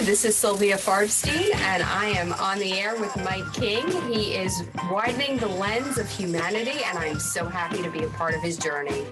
This is Sylvia Farbstein, and I am on the air with Mike King. He is widening the lens of humanity, and I'm so happy to be a part of his journey.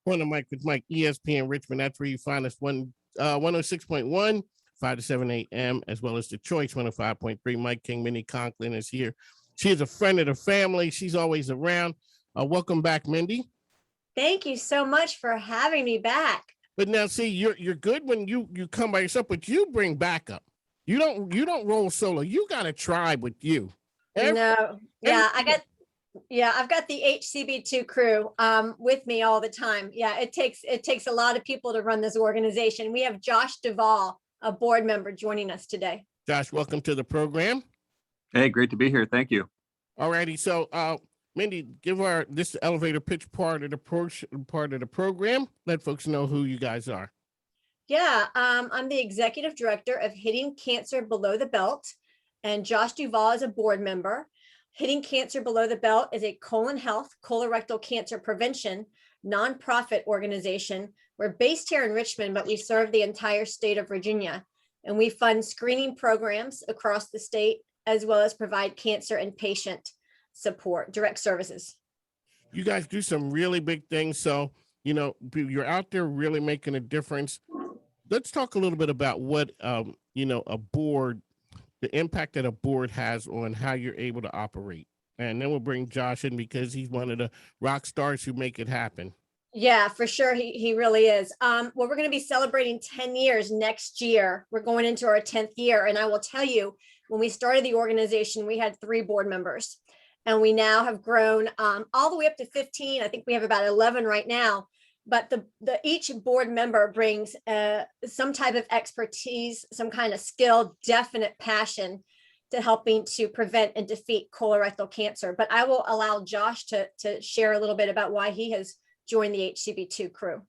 Corner Mike with Mike, ESPN Richmond. That's where you find us. 106.1, 5 to 7 a.m., as well as the Choice 105.3. Mike King, Mindy Conklin is here. She is a friend of the family. She's always around. Welcome back, Mindy. Thank you so much for having me back. But now, see, you're good when you come by yourself, but you bring backup. You don't roll solo. You got a tribe with you. I've got the HCB2 crew with me all the time. Yeah, it takes a lot of people to run this organization. We have Josh Duvall, a board member, joining us today. Josh, welcome to the program. Hey, great to be here. Thank you. All righty. So, Mindy, give this elevator pitch part of the program. Let folks know who you guys are. Yeah, I'm the executive director of Hitting Cancer Below the Belt, and Josh Duvall is a board member. Hitting Cancer Below the Belt is a colon health, colorectal cancer prevention nonprofit organization. We're based here in Richmond, but we serve the entire state of Virginia, and we fund screening programs across the state, as well as provide cancer and patient support, direct services. You guys do some really big things. So, you're out there really making a difference. Let's talk a little bit about what, a board, the impact that a board has on how you're able to operate. And then we'll bring Josh in because he's one of the rock stars who make it happen. Yeah, for sure. He really is. Well, we're going to be celebrating 10 years next year. We're going into our 10th year. And I will tell you, when we started the organization, we had 3 board members, and we now have grown all the way up to 15. I think we have about 11 right now. But each board member brings some type of expertise, some kind of skill, definite passion to helping to prevent and defeat colorectal cancer. But I will allow Josh to share a little bit about why he has joined the HCB2 crew.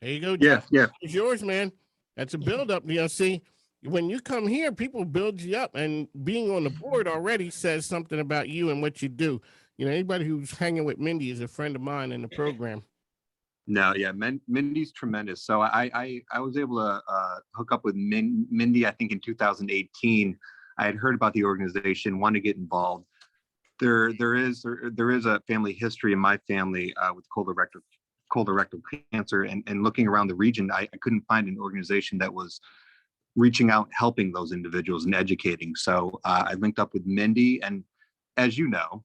There you go, Josh. Yeah. It's yours, man. That's a build-up. See, when you come here, people build you up, and being on the board already says something about you and what you do. Anybody who's hanging with Mindy is a friend of mine in the program. No, yeah, Mindy's tremendous. So I was able to hook up with Mindy, I think in 2018. I had heard about the organization, wanted to get involved. There is a family history in my family with colorectal cancer, and looking around the region, I couldn't find an organization that was reaching out, helping those individuals and educating. So I linked up with Mindy, and as you know,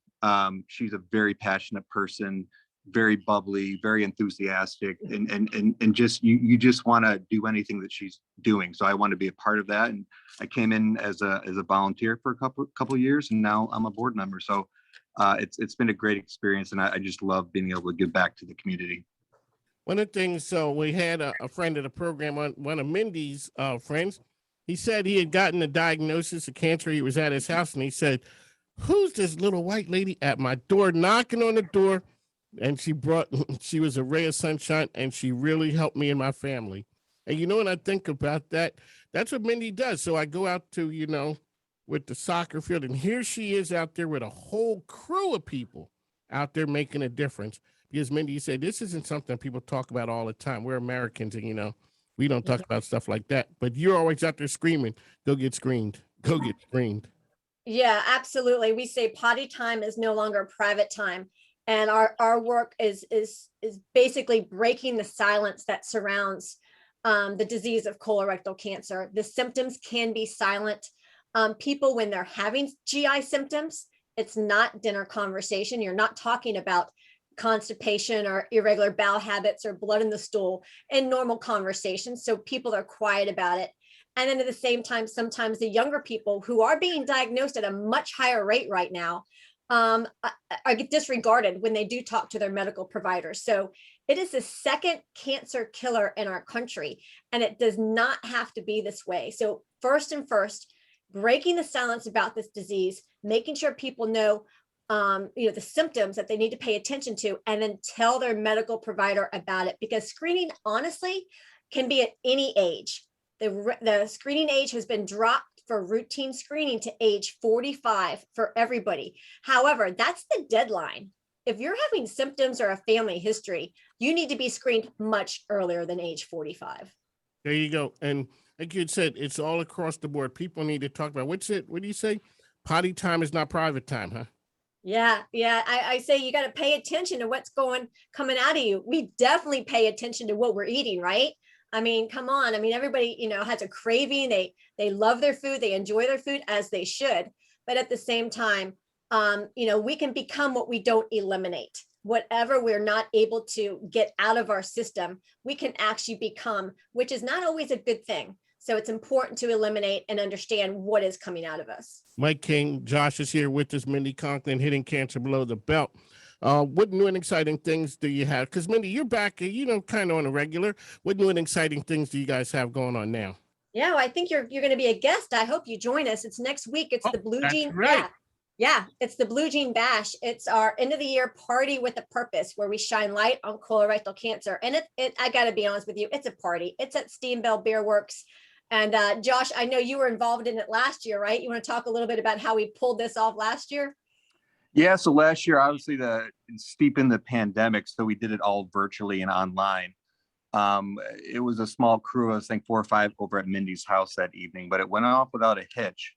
she's a very passionate person, very bubbly, very enthusiastic, and just you just want to do anything that she's doing. So I want to be a part of that, and I came in as a volunteer for a couple of years, and now I'm a board member. So it's been a great experience, and I just love being able to give back to the community. One of the things, so we had a friend of the program, one of Mindy's friends. He said he had gotten a diagnosis of cancer. He was at his house, and he said, "Who's this little white lady at my door knocking on the door?" And she was a ray of sunshine, and she really helped me and my family. And when I think about that, that's what Mindy does. So I go out to, with the soccer field, and here she is out there with a whole crew of people out there making a difference. Because Mindy, you said this isn't something people talk about all the time. We're Americans, and we don't talk about stuff like that. But you're always out there screaming, "Go get screened. Go get screened." Yeah, absolutely. We say potty time is no longer private time. And our work is basically breaking the silence that surrounds the disease of colorectal cancer. The symptoms can be silent. People, when they're having GI symptoms, it's not dinner conversation. You're not talking about constipation or irregular bowel habits or blood in the stool in normal conversations. So people are quiet about it. And then at the same time, sometimes the younger people who are being diagnosed at a much higher rate right now are disregarded when they do talk to their medical providers. So it is the second cancer killer in our country, and it does not have to be this way. So first, breaking the silence about this disease, making sure people know the symptoms that they need to pay attention to, and then tell their medical provider about it, because screening honestly can be at any age. The screening age has been dropped for routine screening to age 45 for everybody. However, that's the deadline. If you're having symptoms or a family history, you need to be screened much earlier than age 45. There you go. And like you said, it's all across the board. People need to talk about what do you say? Potty time is not private time, huh? Yeah, yeah. I say you got to pay attention to what's coming out of you. We definitely pay attention to what we're eating, right? I mean, come on. I mean, everybody, has a craving. They love their food. They enjoy their food as they should. But at the same time, we can become what we don't eliminate. Whatever we're not able to get out of our system, we can actually become, which is not always a good thing. So it's important to eliminate and understand what is coming out of us. Mike King, Josh is here with us. Mindy Conklin, Hitting Cancer Below the Belt. What new and exciting things do you have? Because Mindy, you're back, kind of on a regular. What new and exciting things do you guys have going on now? Yeah, well, I think you're going to be a guest. I hope you join us. It's next week. It's the Blue Jean. Right. Yeah, it's the Blue Jean Bash. It's our end of the year party with a purpose where we shine light on colorectal cancer. And I got to be honest with you, it's a party. It's at Steamville Beer Works. And Josh, I know you were involved in it last year, right? You want to talk a little bit about how we pulled this off last year? Yeah, so last year, obviously, steep in the pandemic, so we did it all virtually and online. It was a small crew, I think 4 or 5 over at Mindy's house that evening, but it went off without a hitch.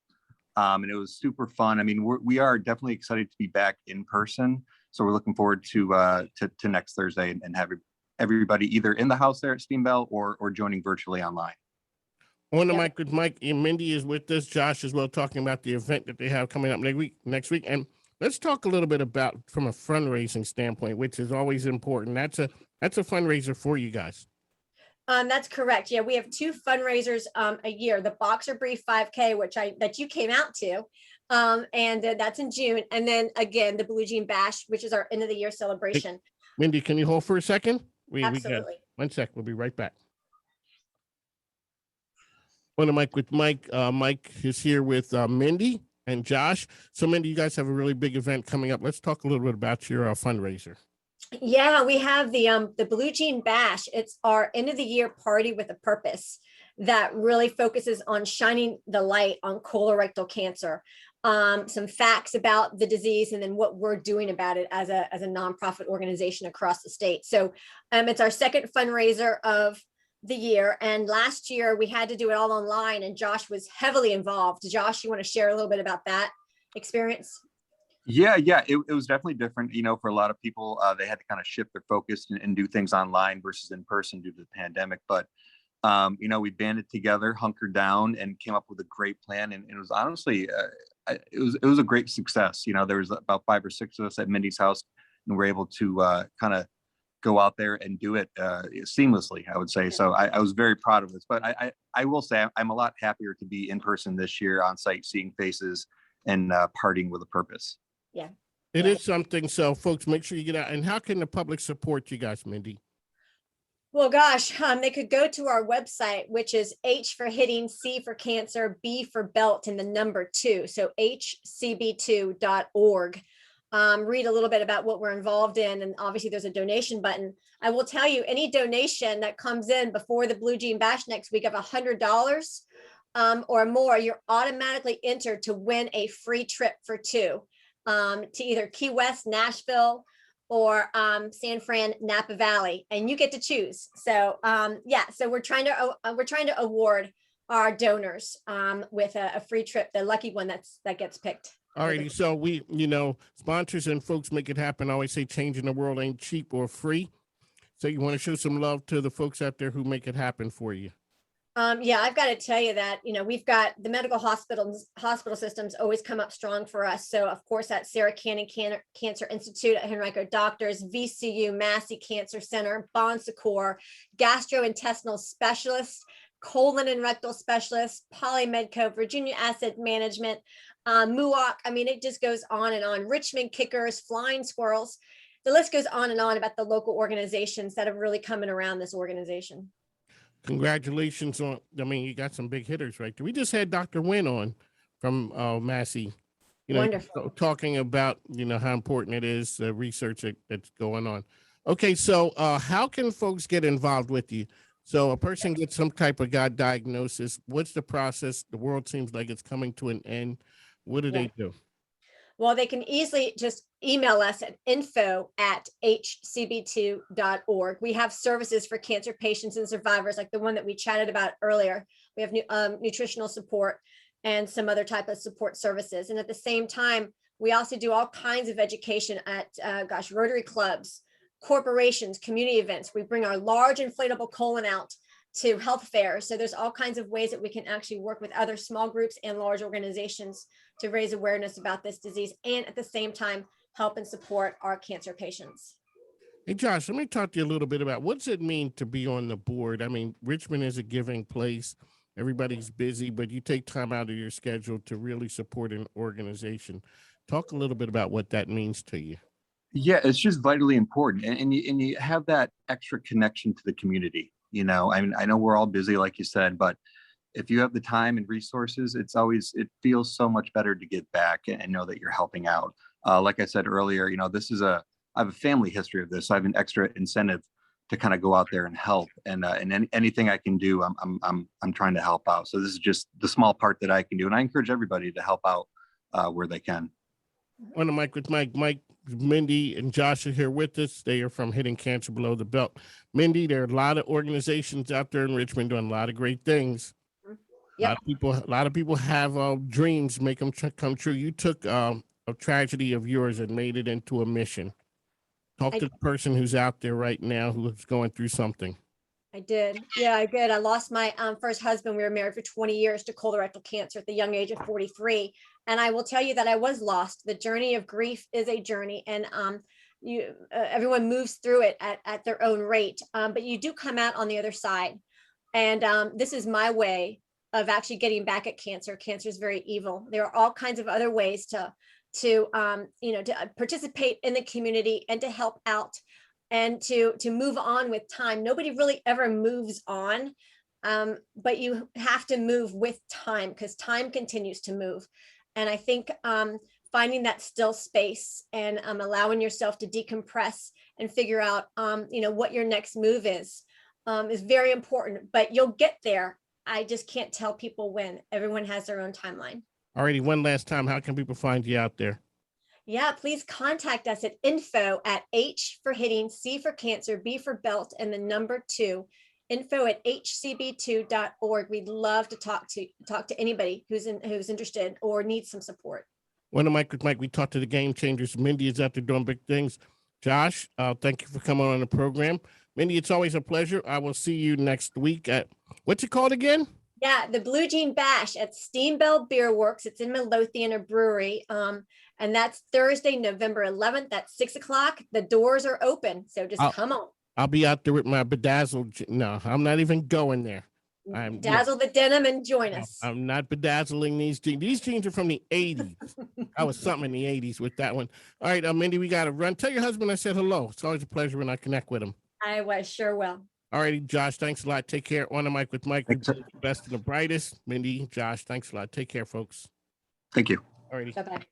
And it was super fun. I mean, we are definitely excited to be back in person. So we're looking forward to next Thursday and have everybody either in the house there at Steamville or joining virtually online. On the mic with Mike, and Mindy is with us. Josh as well, talking about the event that they have coming up next week. And let's talk a little bit about from a fundraising standpoint, which is always important. That's a fundraiser for you guys. That's correct. Yeah, we have 2 fundraisers a year. The Boxer Brief 5K, that you came out to, and that's in June. And then again, the Blue Jean Bash, which is our end of the year celebration. Hey, Mindy, can you hold for a second? Absolutely. 1 sec. We'll be right back. On the mic with Mike. Mike is here with Mindy and Josh. So Mindy, you guys have a really big event coming up. Let's talk a little bit about your fundraiser. Yeah, we have the Blue Jean Bash. It's our end of the year party with a purpose that really focuses on shining the light on colorectal cancer. Some facts about the disease and then what we're doing about it as a nonprofit organization across the state. So it's our second fundraiser of the year. And last year we had to do it all online and Josh was heavily involved. Josh, you want to share a little bit about that experience? Yeah, it was definitely different. For a lot of people, they had to kind of shift their focus and do things online versus in person due to the pandemic. But, we banded together, hunkered down and came up with a great plan. And it was honestly, it was a great success. There was about 5 or 6 of us at Mindy's house and we're able to kind of go out there and do it seamlessly, I would say. So I was very proud of this, but I will say I'm a lot happier to be in person this year on site, seeing faces and partying with a purpose. Yeah. It is something. So folks, make sure you get out. And how can the public support you guys, Mindy? Well, gosh, they could go to our website, which is H for hitting, C for cancer, B for belt, and the number 2. So hcb2.org. Read a little bit about what we're involved in. And obviously there's a donation button. I will tell you, any donation that comes in before the Blue Jean Bash next week of $100 or more, you're automatically entered to win a free trip for 2. To either Key West, Nashville, or San Fran, Napa Valley, and you get to choose. So so we're trying to award our donors with a free trip, the lucky one that gets picked. All righty. So we, sponsors and folks make it happen. I always say changing the world ain't cheap or free. So you want to show some love to the folks out there who make it happen for you. I've got to tell you that, we've got the medical hospital systems always come up strong for us. So of course, at Sarah Cannon Cancer Institute at Henrico Doctors, VCU, Massey Cancer Center, Bon Secours, gastrointestinal specialists, colon and rectal specialists, Polymedco, Virginia Asset Management, MUOC. I mean, it just goes on and on. Richmond Kickers, Flying Squirrels. The list goes on and on about the local organizations that have really coming around this organization. Congratulations on, you got some big hitters, right? We just had Dr. Wynn on from Massey, Wonderful. talking about, how important it is, the research that's going on. Okay. So how can folks get involved with you? So a person gets some type of God diagnosis. What's the process? The world seems like it's coming to an end. What do they do? Well, they can easily just email us at info@hcb2.org. We have services for cancer patients and survivors, like the one that we chatted about earlier. We have nutritional support and some other type of support services. And at the same time, we also do all kinds of education at, Rotary clubs, corporations, community events. We bring our large inflatable colon out to health fairs. So there's all kinds of ways that we can actually work with other small groups and large organizations to raise awareness about this disease, and at the same time, help and support our cancer patients. Hey, Josh, let me talk to you a little bit about what's it mean to be on the board. I mean, Richmond is a giving place. Everybody's busy, but you take time out of your schedule to really support an organization. Talk a little bit about what that means to you. Yeah, it's just vitally important. And you have that extra connection to the community. You know, I mean, I know we're all busy, like you said, but if you have the time and resources, it feels so much better to give back and know that you're helping out. Like I said earlier, you know, I have a family history of this. So I have an extra incentive to kind of go out there and help, and anything I can do, I'm trying to help out. So this is just the small part that I can do. And I encourage everybody to help out where they can. On the mic with Mike. Mindy, and Josh are here with us. They are from Hitting Cancer Below the Belt. Mindy, there are a lot of organizations out there in Richmond doing a lot of great things. Yep. A lot of people have dreams, make them come true. You took a tragedy of yours and made it into a mission. Talk to the person who's out there right now who's going through something. I did. Yeah, I did. I lost my first husband. We were married for 20 years to colorectal cancer at the young age of 43. And I will tell you that I was lost. The journey of grief is a journey, and everyone moves through it at their own rate. But you do come out on the other side. And this is my way of actually getting back at cancer. Cancer is very evil. There are all kinds of other ways to participate in the community and to help out and to move on with time. Nobody really ever moves on, but you have to move with time because time continues to move. And I think finding that still space and allowing yourself to decompress and figure out, what your next move is very important, but you'll get there. I just can't tell people when. Everyone has their own timeline. Alrighty, one last time, how can people find you out there? Yeah, please contact us at info@H for hitting, C for cancer, B for belt, and the number 2, info@hcb2.org. We'd love to talk to anybody who's interested or needs some support. One of Mike with Mike, we talked to the game changers. Mindy is out there doing big things. Josh, thank you for coming on the program. Mindy, it's always a pleasure. I will see you next week at, what's it called again? Yeah, the Blue Jean Bash at Steamboat Beer Works. It's in Midlothian, a brewery. And that's Thursday, November 11th at 6:00. The doors are open, so just come on. I'll be out there with my bedazzled. No, I'm not even going there. Dazzle the denim and join us. I'm not bedazzling these jeans. These jeans are from the 80s. I was something in the 80s with that one. All right, Mindy, we got to run. Tell your husband I said hello. It's always a pleasure when I connect with him. I sure will. All righty, Josh, thanks a lot. Take care. On the mic with Mike. Thanks. Best and the brightest. Mindy, Josh, thanks a lot. Take care, folks. Thank you. All righty. Bye-bye.